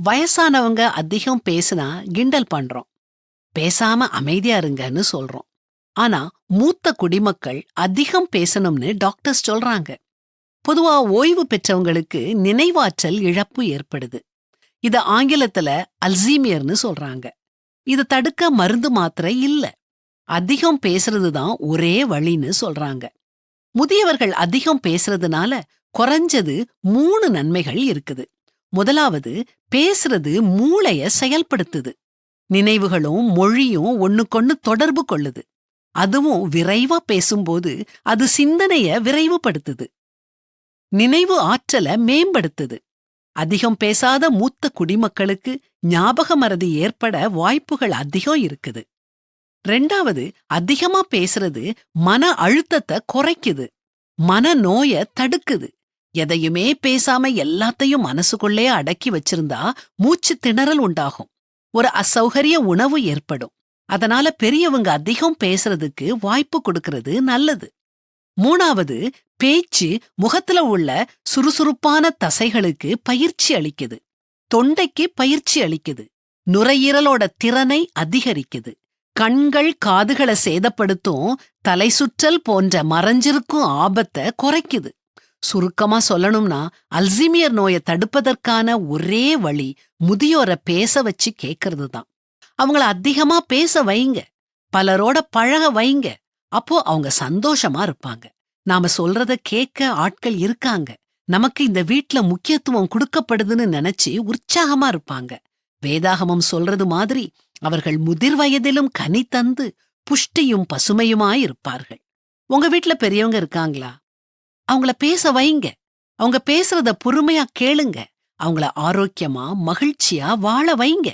வயசானவங்க அதிகம் பேசினா கிண்டல் பண்றோம், பேசாம அமைதியா இருங்கன்னு சொல்றோம். ஆனா மூத்த குடிமக்கள் அதிகம் பேசணும்னு டாக்டர்ஸ் சொல்றாங்க. பொதுவா ஓய்வு பெற்றவங்களுக்கு நினைவாற்றல் இழப்பு ஏற்படுது. இத ஆங்கிலத்துல அல்சீமியர்னு சொல்றாங்க. இத தடுக்க மருந்து மாத்திரை இல்ல, அதிகம் பேசுறதுதான் ஒரே வழின்னு சொல்றாங்க. முதியவர்கள் அதிகம் பேசுறதுனால குறைஞ்சது 3 நன்மைகள் இருக்குது. முதலாவது, பேசுறது மூளைய செயல்படுத்துது. நினைவுகளும் மொழியும் ஒண்ணுக்கொண்ணு தொடர்பு கொள்ளுது. அதுவும் விரைவா பேசும்போது அது சிந்தனைய விரைவுபடுத்துது. நினைவு ஆற்றல மேம்படுத்துது. அதிகம் பேசாத மூத்த குடிமக்களுக்கு ஞாபக மறதி ஏற்பட வாய்ப்புகள் அதிகம் இருக்குது. 2வது, அதிகமா பேசுறது மன அழுத்தத்தை குறைக்குது, மன நோய தடுக்குது. எதையுமே பேசாம எல்லாத்தையும் மனசுக்குள்ளே அடக்கி வச்சிருந்தா மூச்சு திணறல் உண்டாகும், ஒரு அசௌகரிய உணவு ஏற்படும். அதனால பெரியவங்க அதிகம் பேசுறதுக்கு வாய்ப்பு கொடுக்கறது நல்லது. 3வது, பேச்சு முகத்துல உள்ள சுறுசுறுப்பான தசைகளுக்கு பயிற்சி அளிக்குது, தொண்டைக்கு பயிற்சி அளிக்குது, நுரையீரலோட திறனை அதிகரிக்குது, கண்கள் காதுகளை சேதப்படுத்தும் தலை சுற்றல் போன்ற மறைஞ்சிருக்கும் ஆபத்தை குறைக்குது. சுருக்கமா சொல்லணும்னா, அல்சீமியர் நோயை தடுப்பதற்கான ஒரே வழி முதியோரை பேச வச்சு கேட்கறது தான். அவங்கள அதிகமா பேச வைங்க, பலரோட பழக வைங்க. அப்போ அவங்க சந்தோஷமா இருப்பாங்க. நாம சொல்றத கேட்க ஆட்கள் இருக்காங்க, நமக்கு இந்த வீட்ல முக்கியத்துவம் கொடுக்கப்படுதுன்னு நினைச்சு உற்சாகமா இருப்பாங்க. வேதாகமம் சொல்றது மாதிரி அவர்கள் முதிர் வயதிலும் கனி தந்து புஷ்டியும் பசுமையுமாயிருப்பார்கள். உங்க வீட்ல பெரியவங்க இருக்காங்களா? அவங்கள பேச வைங்க. அவங்க பேசுறத பொறுமையா கேளுங்க. அவங்கள ஆரோக்கியமா மகிழ்ச்சியா வாழ வைங்க.